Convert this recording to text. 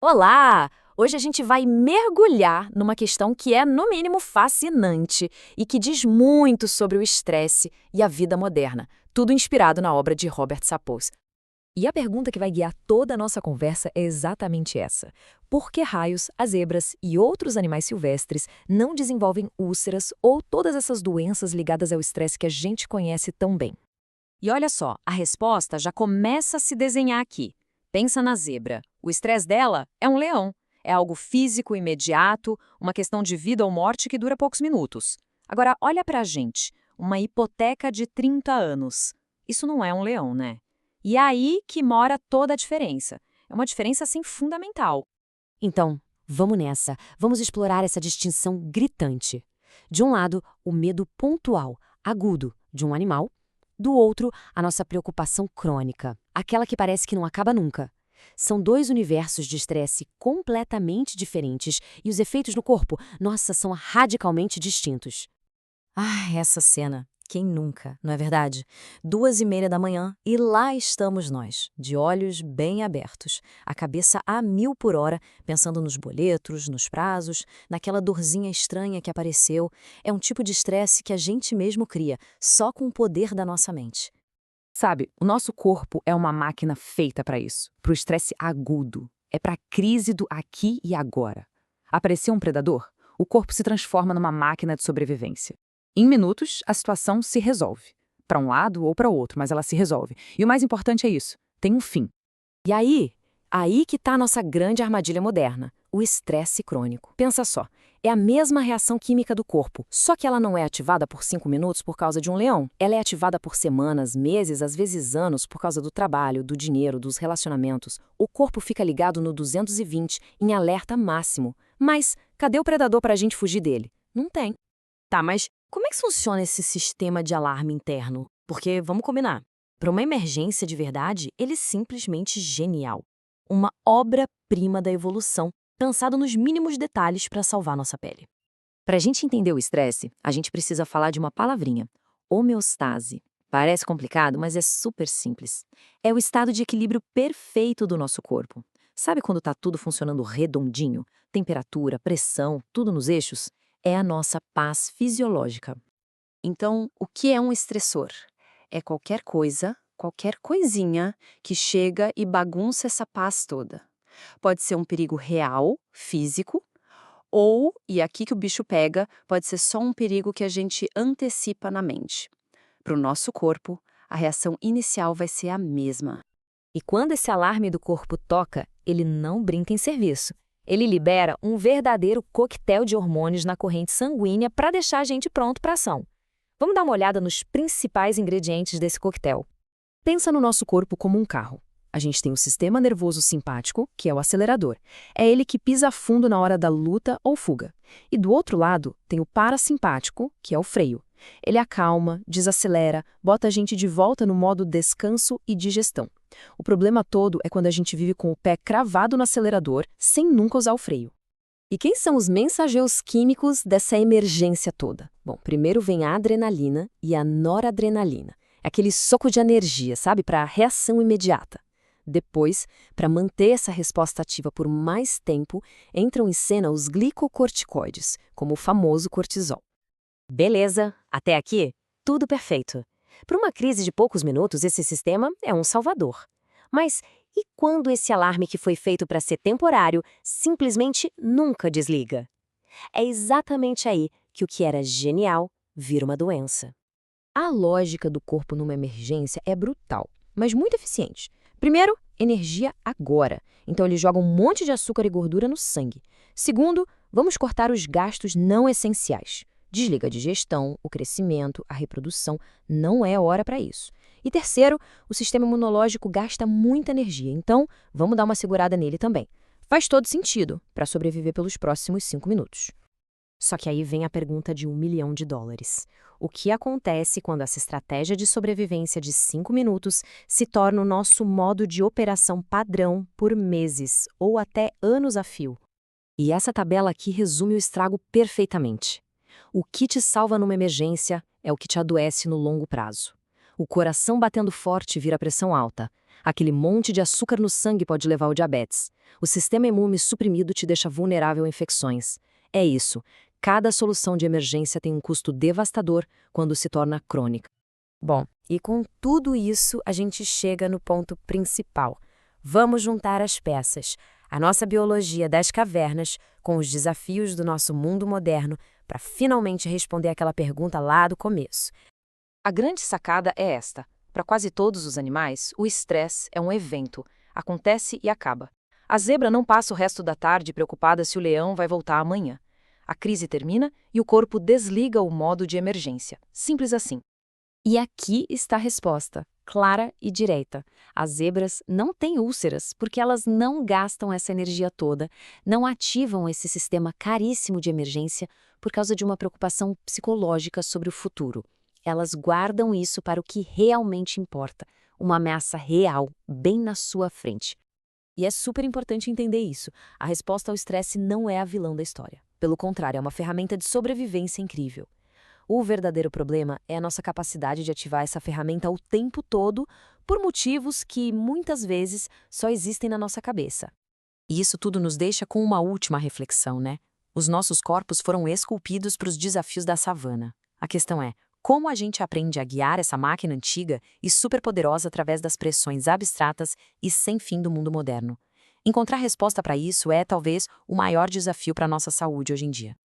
Olá! Hoje a gente vai mergulhar numa questão que é, no mínimo, fascinante e que diz muito sobre o estresse e a vida moderna, tudo inspirado na obra de Robert Sapolsky. E a pergunta que vai guiar toda a nossa conversa é exatamente essa: por que raios as zebras e outros animais silvestres não desenvolvem úlceras ou todas essas doenças ligadas ao estresse que a gente conhece tão bem? E olha só, a resposta já começa a se desenhar aqui. Pensa na zebra. O estresse dela é um leão. É algo físico, imediato, uma questão de vida ou morte que dura poucos minutos. Agora, olha pra gente. Uma hipoteca de 30 anos. Isso não é um leão, né? E é aí que mora toda a diferença. É uma diferença, assim, fundamental. Então, vamos nessa. Vamos explorar essa distinção gritante. De um lado, o medo pontual, agudo, de um animal. Do outro, a nossa preocupação crônica, aquela que parece que não acaba nunca. São dois universos de estresse completamente diferentes e os efeitos no corpo, nossa, são radicalmente distintos. Ah, essa cena. Quem nunca, não é verdade? 2:30 da manhã e lá estamos nós, de olhos bem abertos, a cabeça a 1000 por hora, pensando nos boletos, nos prazos, naquela dorzinha estranha que apareceu. É um tipo de estresse que a gente mesmo cria, só com o poder da nossa mente. Sabe, o nosso corpo é uma máquina feita para isso, para o estresse agudo. É para a crise do aqui e agora. Apareceu um predador? O corpo se transforma numa máquina de sobrevivência. Em minutos, a situação se resolve. Para um lado ou para o outro, mas ela se resolve. E o mais importante é isso, tem um fim. E aí que está a nossa grande armadilha moderna, o estresse crônico. Pensa só, é a mesma reação química do corpo, só que ela não é ativada por 5 minutos por causa de um leão. Ela é ativada por semanas, meses, às vezes anos, por causa do trabalho, do dinheiro, dos relacionamentos. O corpo fica ligado no 220, em alerta máximo. Mas cadê o predador para a gente fugir dele? Não tem. Tá, mas como é que funciona esse sistema de alarme interno? Porque, vamos combinar, para uma emergência de verdade, ele é simplesmente genial. Uma obra-prima da evolução, pensado nos mínimos detalhes para salvar nossa pele. Para a gente entender o estresse, a gente precisa falar de uma palavrinha: homeostase. Parece complicado, mas é super simples. É o estado de equilíbrio perfeito do nosso corpo. Sabe quando está tudo funcionando redondinho? Temperatura, pressão, tudo nos eixos? É a nossa paz fisiológica. Então, o que é um estressor? É qualquer coisa, qualquer coisinha que chega e bagunça essa paz toda. Pode ser um perigo real, físico, ou, e aqui que o bicho pega, pode ser só um perigo que a gente antecipa na mente. Para o nosso corpo, a reação inicial vai ser a mesma. E quando esse alarme do corpo toca, ele não brinca em serviço. Ele libera um verdadeiro coquetel de hormônios na corrente sanguínea para deixar a gente pronto para ação. Vamos dar uma olhada nos principais ingredientes desse coquetel. Pensa no nosso corpo como um carro. A gente tem o sistema nervoso simpático, que é o acelerador. É ele que pisa fundo na hora da luta ou fuga. E do outro lado, tem o parasimpático, que é o freio. Ele acalma, desacelera, bota a gente de volta no modo descanso e digestão. O problema todo é quando a gente vive com o pé cravado no acelerador, sem nunca usar o freio. E quem são os mensageiros químicos dessa emergência toda? Bom, primeiro vem a adrenalina e a noradrenalina. É aquele soco de energia, sabe, para a reação imediata. Depois, para manter essa resposta ativa por mais tempo, entram em cena os glicocorticoides, como o famoso cortisol. Beleza, até aqui, tudo perfeito. Para uma crise de poucos minutos, esse sistema é um salvador. Mas e quando esse alarme que foi feito para ser temporário simplesmente nunca desliga? É exatamente aí que o que era genial vira uma doença. A lógica do corpo numa emergência é brutal, mas muito eficiente. Primeiro, energia agora. Então ele joga um monte de açúcar e gordura no sangue. Segundo, vamos cortar os gastos não essenciais. Desliga a digestão, o crescimento, a reprodução. Não é hora para isso. E terceiro, o sistema imunológico gasta muita energia, então vamos dar uma segurada nele também. Faz todo sentido para sobreviver pelos próximos 5 minutos. Só que aí vem a pergunta de US$ 1 milhão. O que acontece quando essa estratégia de sobrevivência de 5 minutos se torna o nosso modo de operação padrão por meses ou até anos a fio? E essa tabela aqui resume o estrago perfeitamente. O que te salva numa emergência é o que te adoece no longo prazo. O coração batendo forte vira pressão alta. Aquele monte de açúcar no sangue pode levar ao diabetes. O sistema imune suprimido te deixa vulnerável a infecções. É isso. Cada solução de emergência tem um custo devastador quando se torna crônica. Bom, e com tudo isso, a gente chega no ponto principal. Vamos juntar as peças, a nossa biologia das cavernas com os desafios do nosso mundo moderno para finalmente responder aquela pergunta lá do começo. A grande sacada é esta. Para quase todos os animais, o estresse é um evento. Acontece e acaba. A zebra não passa o resto da tarde preocupada se o leão vai voltar amanhã. A crise termina e o corpo desliga o modo de emergência. Simples assim. E aqui está a resposta, clara e direta. As zebras não têm úlceras porque elas não gastam essa energia toda, não ativam esse sistema caríssimo de emergência por causa de uma preocupação psicológica sobre o futuro. Elas guardam isso para o que realmente importa, uma ameaça real, bem na sua frente. E é super importante entender isso. A resposta ao estresse não é a vilã da história. Pelo contrário, é uma ferramenta de sobrevivência incrível. O verdadeiro problema é a nossa capacidade de ativar essa ferramenta o tempo todo por motivos que, muitas vezes, só existem na nossa cabeça. E isso tudo nos deixa com uma última reflexão, né? Os nossos corpos foram esculpidos para os desafios da savana. A questão é, como a gente aprende a guiar essa máquina antiga e superpoderosa através das pressões abstratas e sem fim do mundo moderno? Encontrar resposta para isso é, talvez, o maior desafio para a nossa saúde hoje em dia.